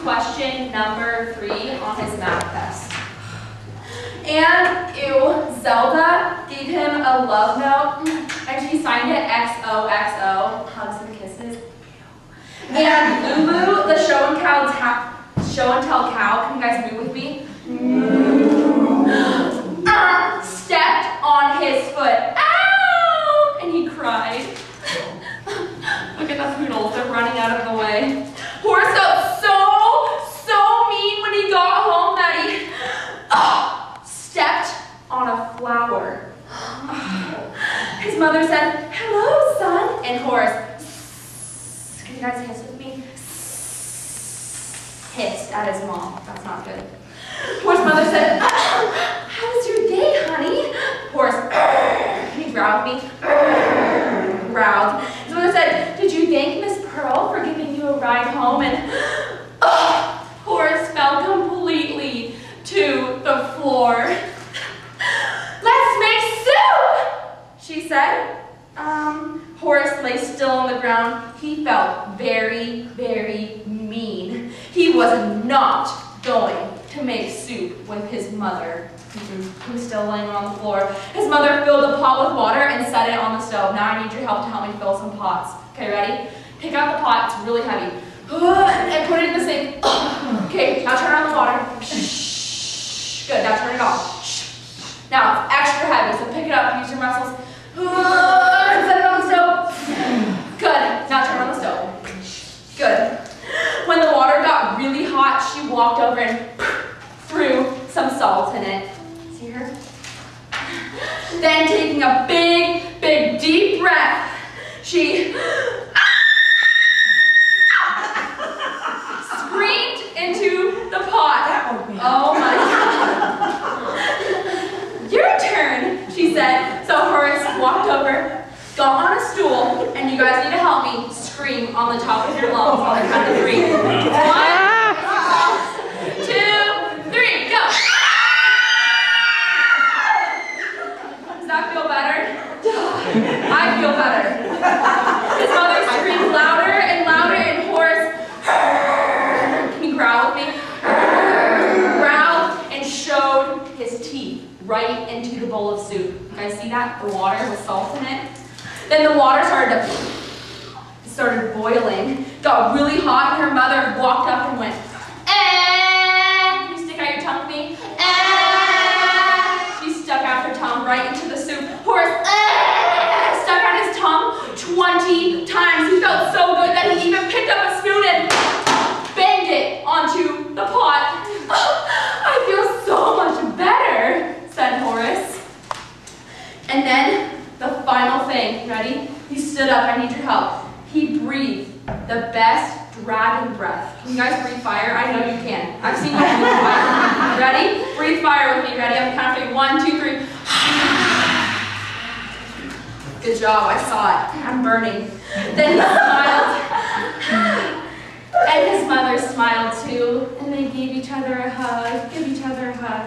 question number 3 on his math test. And, Zelda gave him a love note, and she signed it XOXO, hugs and kisses. And Lulu, the show and tell cow, can you guys move with me? Stepped on his foot. Ow! And he cried. Look at the poodles, they're running out of the way. Horace got so mean when he got home that he stepped on a flower. His mother said, "Hello, son." And Horace, can you guys hiss with me? Hissed at his mom. That's not good. Horace's mother said, "How was your day, honey?" Horace, can you growl with me? Growled. His mother said, "Did you thank Miss Pearl for giving you a ride home?" And Horace fell completely to the floor. "Let's make soup," she said. Horace lay still on the ground. He felt very, very mean. He was not going to make soup with his mother. He was still laying on the floor. His mother filled a pot with water and set it on the stove. "Now I need your help to help me fill some pots." Okay, ready? Pick out the pot, it's really heavy. And put it in the sink. Okay, now turn on the water. Good, now turn it off. Now it's extra heavy, so pick it up, use your muscles. And set it on the stove. Good, now turn on the stove. Good. When the water got really hot, she walked over and threw some salt in it. See her? Then taking a big, big, deep breath, she screamed into the pot. Oh my God. "Your turn," she said. So Horace walked over, got on a stool, and you guys need to help me scream on the top of your lungs on the count of 3. 1, 2, 3, go! Does that feel better? I feel better. His mother screamed louder and louder, and Horace, can you growl with me? Growled and showed his teeth right into the bowl of soup. You guys see that? The water with salt in it. Then the water started boiling, got really hot, and her mother walked up and went, "Can you stick out your tongue with me?" She stuck out her tongue right into the soup. Horace stuck out his tongue 20 times. He felt so good that he even picked up a spoon and banged it onto the pot. "I feel so much better," said Horace. And then the final thing, ready? He stood up. "I need your help." He breathed the best dragon breath. Can you guys breathe fire? I know you can. I've seen you breathe fire. Ready? Breathe fire with me. Ready? I'm counting 1, 2, 3. Good job. I saw it. I'm burning. Then he smiled. And his mother smiled too. And they gave each other a hug. Give each other a hug.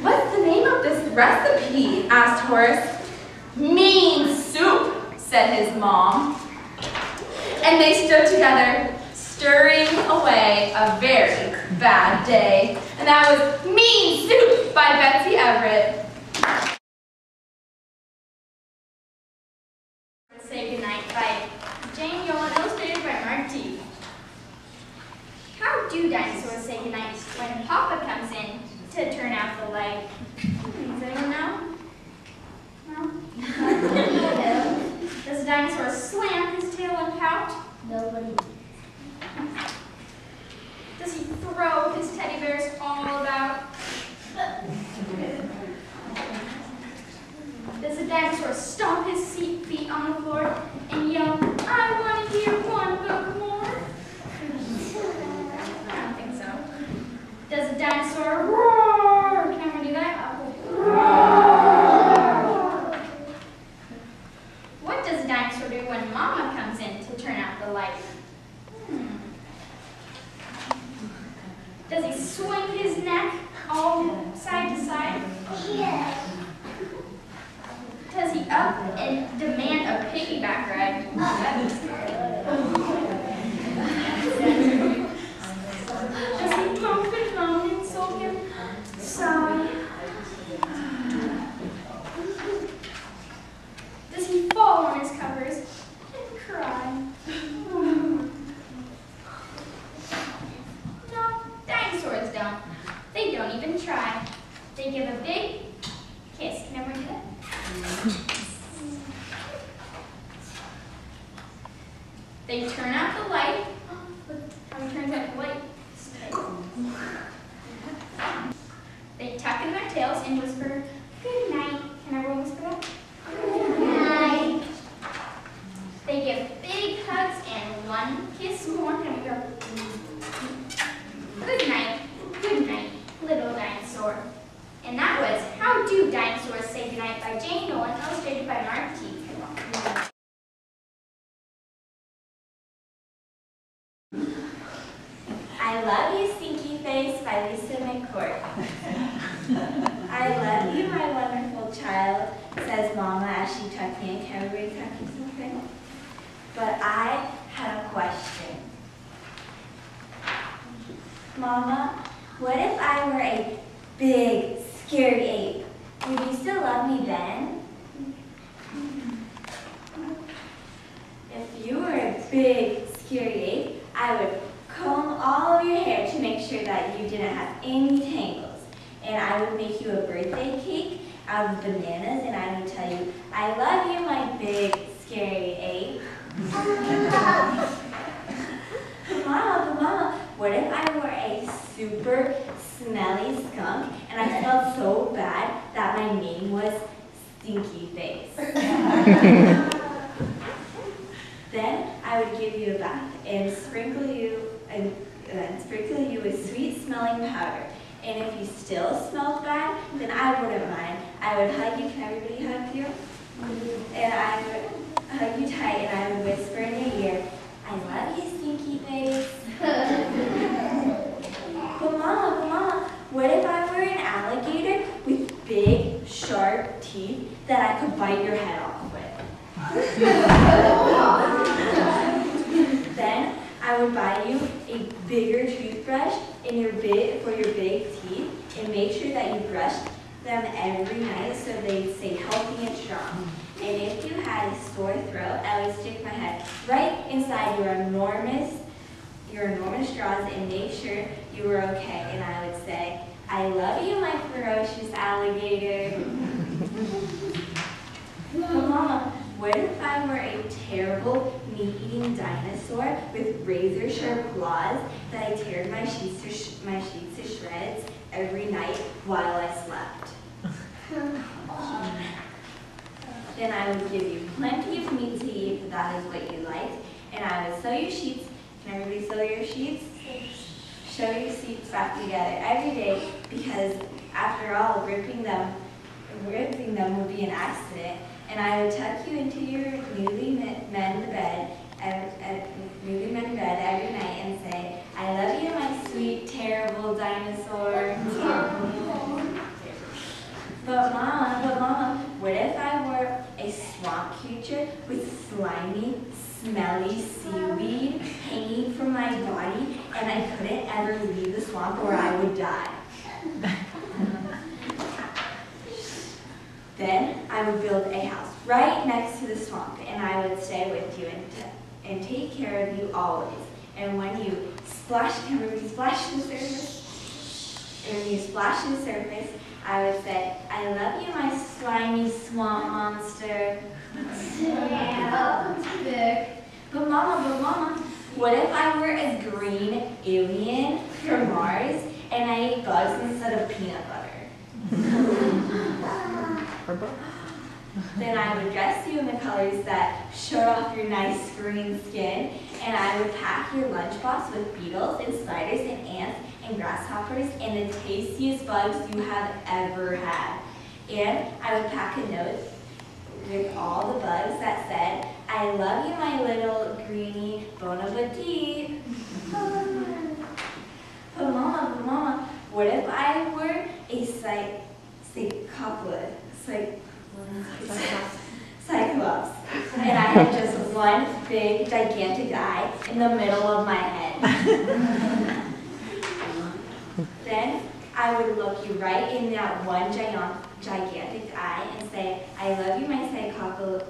"What's the name of this recipe?" asked Horace. "Mean soup," said his mom. And they stood together, stirring away a very bad day. And that was Mean Soup by Betsy Everett. Say Goodnight by Jane Yolen, illustrated by Mark T. How do dinosaurs say goodnight when Papa comes in to turn out the light? Does anyone know? No? Does a dinosaur slam his tail and pout? Nobody. Does he throw his teddy bears all about? Does a dinosaur stomp his feet on the floor and yell, "I want to hear one book more"? I don't think so. Does a dinosaur roar? Can everyone do that? Roar. What does a dinosaur do when Mama comes in to turn out the light? Does he swing his neck all side to side? Yeah. Does he up and demand a piggyback ride? They turn out the light. Look how he turns out the light. They tuck in their tails and whisper, "Good night." Can everyone whisper that? Good night. They give big hugs and one kiss more, and we go, good night, little dinosaur. And that was How Do Dinosaurs Say Goodnight by Jane Nolan, illustrated by Mark T. I Love You, Stinky Face by Lisa McCourt. I love you, my wonderful child, says Mama as she tucked me in. Can everybody tuck you something? But I had a question. Mama, what if I were a big, scary ape? Would you still love me then? If you were a big, scary ape, I would comb all of your hair to make sure that you didn't have any tangles. And I would make you a birthday cake out of bananas, and I would tell you, I love you, my big, scary ape. Mama, what if I were a super smelly skunk and I smelled so bad that my name was Stinky Face? Then I would give you a bath and sprinkle you with sweet smelling powder. And if you still smelled bad, then I wouldn't mind. I would hug you. Can everybody hug you? And I would hug you tight, and I would whisper in your ear, I love you, Stinky Face. But Mama, what if I were an alligator with big, sharp teeth that I could bite your head off with? Then I would buy you a bigger toothbrush for your big teeth, and make sure that you brush them every night so they stay healthy and strong. And if you had a sore throat, I would stick my head right inside your enormous straws and make sure you were okay. And I would say, I love you, my ferocious alligator. But Mama, what if I were a terrible meat-eating dinosaur with razor-sharp claws that I teared my sheets to shreds every night while I slept? Then I would give you plenty of meat to eat if that is what you liked, and I would sew your sheets. Can everybody sew your sheets? Sew your sheets back together every day, because after all, ripping them would be an accident. And I would tuck you into your newly mended bed every night and say, I love you, my sweet, terrible dinosaur. But Mama, what if I were a swamp creature with slimy, smelly seaweed hanging from my body, and I couldn't ever leave the swamp or I would die? Then I would build a house right next to the swamp, and I would stay with you and take care of you always. And when you splash, can everybody splash to the surface? And when you splash to the surface, I would say, I love you, my slimy swamp monster. Yeah. But Mama, what if I were a green alien from Mars and I ate bugs instead of peanut butter? Then I would dress you in the colors that showed off your nice green skin, and I would pack your lunchbox with beetles and spiders and ants and grasshoppers and the tastiest bugs you have ever had. And I would pack a note with all the bugs that said, I love you, my little greenie bon appetit. But Mama, what if I were a Cyclops, and I had just one big, gigantic eye in the middle of my head? Then I would look you right in that one gigantic eye and say, I love you, my Cyclops.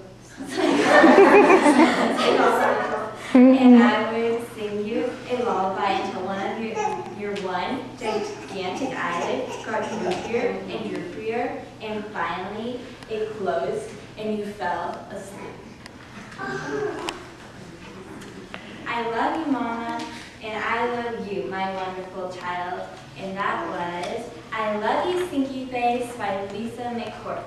And I would sing you a lullaby until one of your one gigantic eyelid got droopier and droopier, and finally it closed and you fell asleep. I love you, Mama, and I love you, my wonderful child. And that was I Love You, Stinky Face by Lisa McCourt.